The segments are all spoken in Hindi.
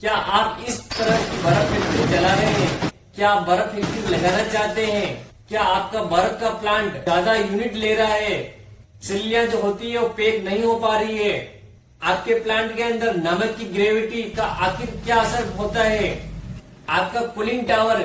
क्या आप इस तरह की बर्फ फैक्ट्री चला रहे हैं? क्या आप बर्फ फैक्ट्री लगाना चाहते हैं? क्या आपका बर्फ का प्लांट ज्यादा यूनिट ले रहा है? सिल्लियां जो होती है वो पैक नहीं हो पा रही है? आपके प्लांट के अंदर नमक की ग्रेविटी का आखिर क्या असर होता है? आपका कूलिंग टावर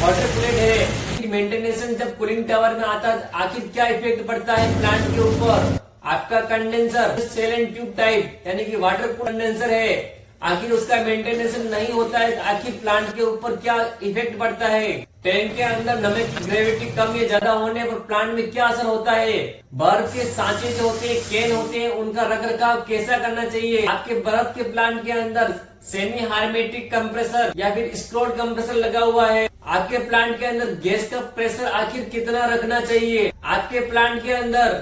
वाटर कूलेड है, मेंटेनेंस जब कूलिंग टावर में आता है आखिर क्या इफेक्ट पड़ता है प्लांट के ऊपर? आपका condenser shell and tube type यानी कि वाटर कूल कंडेंसर है, आखिर उसका मेंटेनेंस नहीं होता है, आखिर प्लांट के ऊपर क्या इफेक्ट पड़ता है? टैंक के अंदर नमक की ग्रेविटी कम या ज्यादा होने पर प्लांट में क्या असर होता है? बर्फ के सांचे जो होते हैं, कैन होते हैं, उनका रखरखाव कैसा करना चाहिए? आपके बर्फ के प्लांट के अंदर सेमी हार्मेटिक कंप्रेसर या फिर स्ट्रोड कंप्रेसर लगा हुआ है? आपके प्लांट के अंदर गैस का प्रेशर आखिर कितना रखना चाहिए? आपके प्लांट के अंदर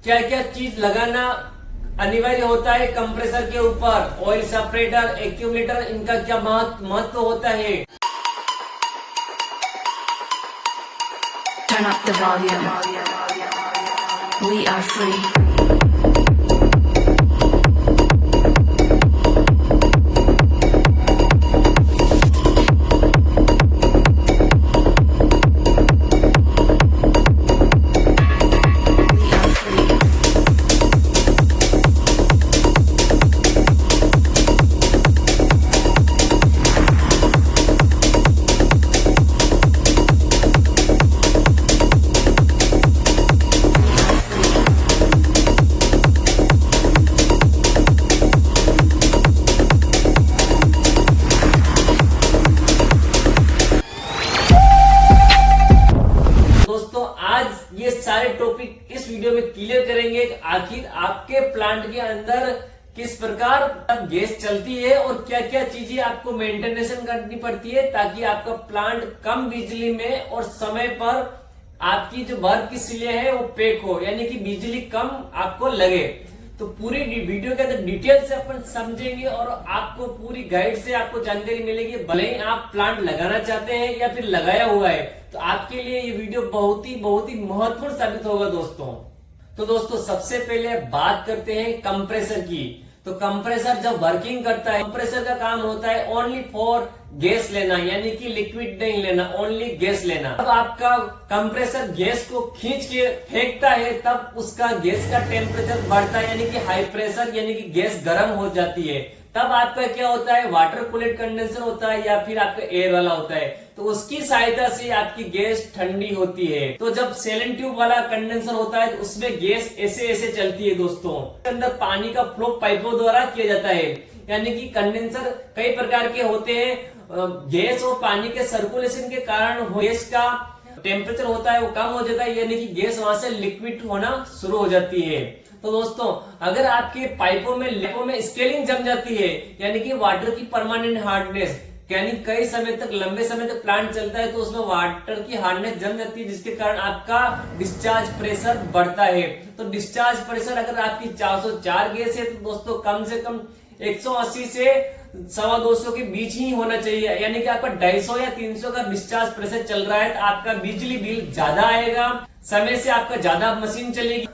क्या क्या चीज लगाना अनिवार्य होता है कंप्रेसर के ऊपर? ऑयल सेपरेटर, एक्यूमुलेटर, इनका क्या महत्व होता है? Turn up the volume. We are free. ये सारे टॉपिक इस वीडियो में क्लियर करेंगे कि आखिर आपके प्लांट के अंदर किस प्रकार गैस चलती है और क्या क्या चीजें आपको मेंटेनेंस करनी पड़ती है ताकि आपका प्लांट कम बिजली में और समय पर आपकी जो बर्फ की सिलियां है वो पैक हो, यानी कि बिजली कम आपको लगे। तो पूरी वीडियो के अंदर डिटेल से अपन समझेंगे और आपको पूरी गाइड से आपको जानकारी मिलेगी। भले ही आप प्लांट लगाना चाहते हैं या फिर लगाया हुआ है तो आपके लिए ये वीडियो बहुत ही महत्वपूर्ण साबित होगा दोस्तों। तो दोस्तों सबसे पहले बात करते हैं कंप्रेसर की। तो कंप्रेसर जब वर्किंग करता है, कंप्रेसर का काम होता है ओनली फॉर गैस लेना, यानी कि लिक्विड नहीं लेना, ओनली गैस लेना। अब आपका कंप्रेसर गैस को खींच के फेंकता है तब उसका गैस का टेम्परेचर बढ़ता है, यानी कि हाई प्रेशर, यानी कि गैस गर्म हो जाती है। तब आपका क्या होता है, वाटर कूलेड कंडेंसर होता है या फिर आपका एयर वाला होता है, तो उसकी सहायता से आपकी गैस ठंडी होती है। तो जब सेल एंड ट्यूब वाला कंडेंसर होता है तो उसमें गैस ऐसे ऐसे चलती है दोस्तों। अंदर पानी का फ्लो पाइपों द्वारा किया जाता है, यानी कि कंडेंसर कई प्रकार के होते हैं। गैस और पानी के सर्कुलेशन के कारण गैस का टेम्परेचर होता है वो कम हो जाता है, यानी कि गैस वहां से लिक्विड होना शुरू हो जाती है। तो दोस्तों अगर आपके पाइपों में स्केलिंग जम जाती है, यानी कि वाटर की परमानेंट हार्डनेस, यानी कई समय तक लंबे समय तक प्लांट चलता है तो उसमें वाटर की हार्डनेस जम जाती है, जिसके कारण आपका डिस्चार्ज प्रेशर बढ़ता है। तो डिस्चार्ज प्रेशर अगर आपकी 404 गैस है तो दोस्तों कम से कम 180 से 250 के बीच ही होना चाहिए, यानी कि आपका 250 या 300 का डिस्चार्ज प्रेशर चल रहा है तो आपका बिजली बिल ज्यादा आएगा, समय से आपका ज्यादा मशीन चलेगी,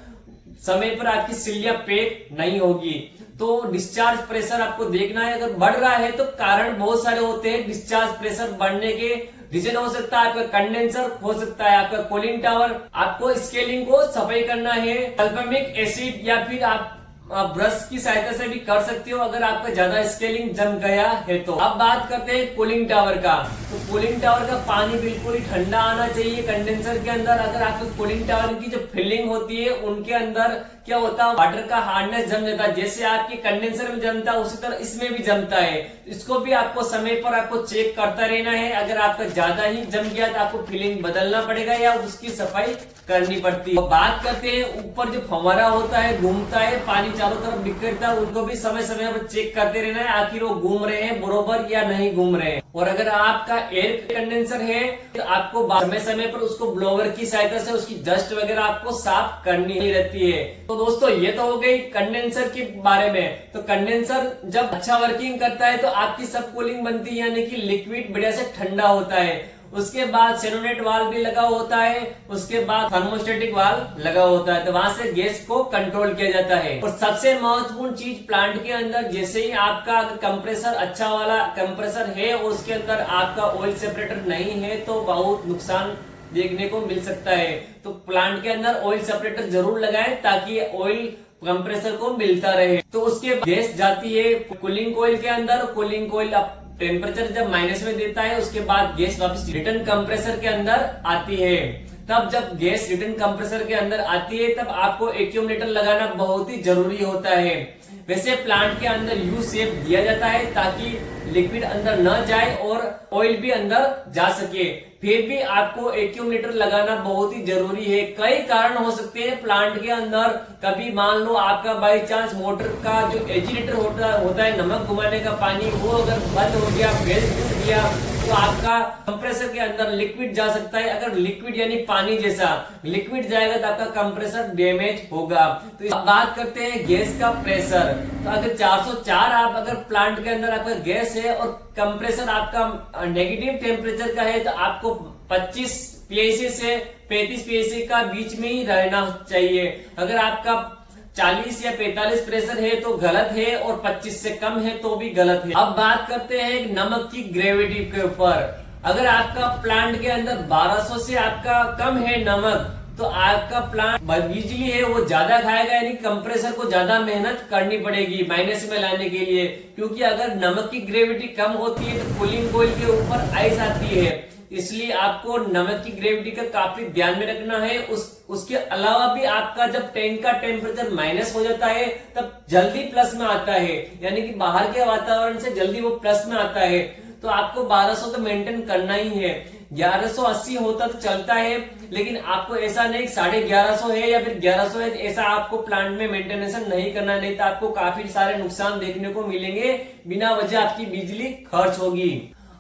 समय पर आपकी सिलियां पैक नहीं होगी। तो डिस्चार्ज प्रेशर आपको देखना है। अगर बढ़ रहा है तो कारण बहुत सारे होते हैं। डिस्चार्ज प्रेशर बढ़ने के रीजन हो सकता है आपका कंडेंसर, हो सकता है आपका कूलिंग टावर। आपको स्केलिंग को सफाई करना है, सल्फ्यूरिक एसिड या फिर आप ब्रश की सहायता से भी कर सकते हो अगर आपका ज्यादा स्केलिंग जम गया है तो। अब बात करते हैं कूलिंग टावर का। तो कूलिंग टावर का पानी बिल्कुल ही ठंडा आना चाहिए कंडेंसर के अंदर। अगर आपके कूलिंग टावर की जो फिलिंग होती है उनके अंदर क्या होता है, वाटर का हार्डनेस जम जाता है। जैसे आपके कंडेंसर में जमता है उसी तरह इसमें भी जमता है। इसको भी आपको समय पर आपको चेक करता रहना है। अगर आपका ज्यादा ही जम गया तो आपको फिलिंग बदलना पड़ेगा या उसकी सफाई करनी पड़ती है। बात करते हैं ऊपर जो फव्वारा होता है, घूमता है, पानी चारों तरफ बिखरता है, उनको भी समय समय पर चेक करते रहना है आखिर वो घूम रहे हैं बरोबर या नहीं घूम रहे हैं। और अगर आपका एयर कंडेंसर है तो आपको समय समय पर उसको ब्लोवर की सहायता से उसकी डस्ट वगैरह आपको साफ करनी रहती है। तो दोस्तों ये तो हो गई कंडेंसर के बारे में। तो कंडेंसर जब अच्छा वर्किंग करता है तो आपकी सब कूलिंग बनती है, यानी कि लिक्विड बढ़िया से ठंडा होता है उसके बाद सेनोनेट वाल्व भी लगा होता है, उसके बाद थर्मोस्टेटिक वाल्व लगा होता है, तो वहां से गैस को कंट्रोल किया जाता है। और सबसे महत्वपूर्ण चीज प्लांट के अंदर, जैसे ही आपका कंप्रेसर अच्छा वाला कंप्रेसर है और उसके अंदर आपका ऑयल सेपरेटर नहीं है तो बहुत नुकसान देखने को मिल सकता है। तो प्लांट के अंदर ऑयल सेपरेटर जरूर लगाएं ताकि ऑयल कंप्रेसर को मिलता रहे। तो उसके बाद गैस जाती है कूलिंग कॉइल के अंदर। कूलिंग कॉइल टेम्परेचर जब माइनस में देता है उसके बाद गैस वापस रिटर्न कंप्रेसर के अंदर आती है। तब जब गैस रिटर्न कंप्रेसर के अंदर आती है तब आपको एक्यूमुलेटर लगाना बहुत ही जरूरी होता है। वैसे प्लांट के अंदर यू शेप दिया जाता है ताकि लिक्विड अंदर न जाए और ऑयल भी अंदर जा सके। फिर भी आपको एक्यूमुलेटर लगाना बहुत ही जरूरी है। कई कारण हो सकते हैं प्लांट के अंदर। कभी मान लो आपका बाई चांस मोटर का जो एजिटेटर होता है नमक घुमाने का पानी, वो अगर बंद हो गया, बेल्ट टूट गया, तो आपका कंप्रेसर के अंदर लिक्विड जा सकता है। अगर लिक्विड यानी पानी जैसा लिक्विड जाएगा तो आपका कंप्रेसर डैमेज होगा। तो अब बात करते हैं गैस का प्रेशर। तो अगर 404 आप अगर प्लांट के अंदर आपका गैस है और कंप्रेसर आपका नेगेटिव टेम्परेचर का है तो आपको 25 PSI से 35 PSI का बीच में ही रहना चाहिए। अगर आपका 40 या 45 प्रेशर है तो गलत है और 25 से कम है तो भी गलत है। अब बात करते हैं नमक की ग्रेविटी के ऊपर। अगर आपका प्लांट के अंदर 1200 से आपका कम है नमक तो आपका प्लांट बिजली है वो ज्यादा खाएगा, यानी कंप्रेसर को ज्यादा मेहनत करनी पड़ेगी माइनस में लाने के लिए। क्योंकि अगर नमक की ग्रेविटी कम होती है तो कूलिंग कॉइल के ऊपर आइस आती है, इसलिए आपको नमक की ग्रेविटी का काफी ध्यान में रखना है। उसके अलावा भी आपका जब टैंक का टेम्परेचर माइनस हो जाता है तब जल्दी प्लस में आता है, यानी कि बाहर के वातावरण से जल्दी वो प्लस में आता है। तो आपको 1200 तो मेंटेन करना ही है। 1180 होता तो चलता है, लेकिन आपको ऐसा नहीं 1150 है या फिर 1100 है ऐसा आपको प्लांट में मेंटेनेंस नहीं करना, नहीं तो आपको काफी सारे नुकसान देखने को मिलेंगे, बिना वजह आपकी बिजली खर्च होगी।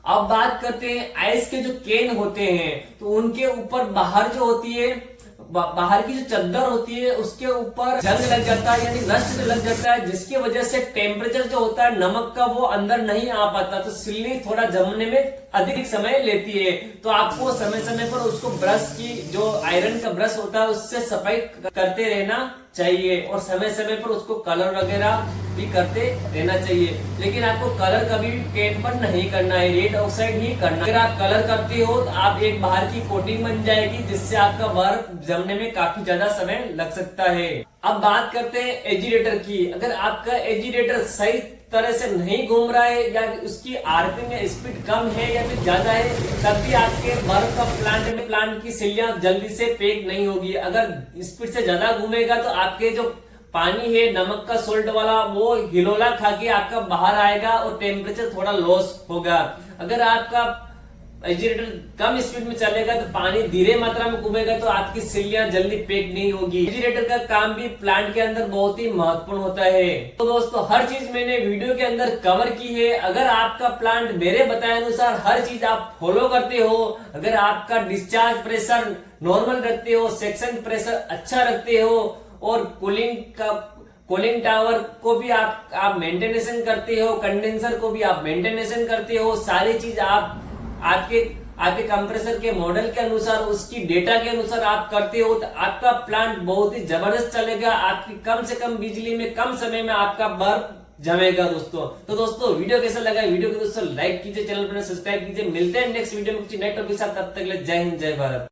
अब बात करते हैं आइस के जो केन होते हैं, तो उनके ऊपर बाहर जो होती है, बाहर की जो चद्दर होती है उसके ऊपर जंग लग जाता है, यानी रस्ट लग जाता है, जिसकी वजह से टेम्परेचर जो होता है नमक का वो अंदर नहीं आ पाता, तो सिल्ली थोड़ा जमने में अधिक समय लेती है। तो आपको समय समय पर उसको ब्रश की जो आयरन का ब्रश होता है उससे सफाई करते रहना चाहिए और समय समय पर उसको कलर वगैरह भी करते रहना चाहिए। लेकिन आपको कलर कभी भी केन पर नहीं करना है, रेड ऑक्साइड ही करना। अगर आप कलर करते हो तो आप एक बाहर की कोटिंग बन जाएगी जिससे आपका बर्फ जमने में काफी ज्यादा समय लग सकता है। अब बात करते हैं एजिटेटर की। अगर आपका एजिटेटर सही तरह से नहीं घूम रहा है या उसकी आरपीएम या स्पीड कम है या फिर ज्यादा है, तब भी आपके बर्फ का प्लांट की सिल्लियां जल्दी से पैक नहीं होगी। अगर स्पीड से ज्यादा घूमेगा तो आपके जो पानी है नमक का सोल्ट वाला वो हिलोला खा के आपका बाहर आएगा और टेम्परेचर थोड़ा लॉस होगा। अगर आपका एजिटेटर कम स्पीड में चलेगा तो पानी धीरे मात्रा में घूमेगा तो आपकी सिल्लियां जल्दी पैक नहीं होगी। एजिटेटर का काम भी प्लांट के अंदर बहुत ही महत्वपूर्ण होता है। तो दोस्तों हर चीज मैंने वीडियो के अंदर कवर की है। अगर आपका प्लांट मेरे बताए अनुसार हर चीज आप फॉलो करते हो, अगर आपका डिस्चार्ज प्रेशर नॉर्मल रखते हो, सेक्शन प्रेशर अच्छा रखते हो और कूलिंग टावर को भी आप मेंटेनेंस करते हो, कंडेंसर को भी आप मेंटेनेंस करते हो, सारी चीज आप आपके कंप्रेसर के मॉडल के अनुसार उसकी डेटा के अनुसार आप करते हो तो आपका प्लांट बहुत ही जबरदस्त चलेगा। आपकी कम से कम बिजली में कम समय में आपका बर्फ जमेगा दोस्तों। तो दोस्तों वीडियो कैसा लगा, वीडियो को दोस्तों लाइक कीजिए, चैनल पर सब्सक्राइब कीजिए। मिलते हैं नेक्स्ट वीडियो में कुछ नए टॉपिक के साथ, तब तक के लिए जय हिंद जय भारत।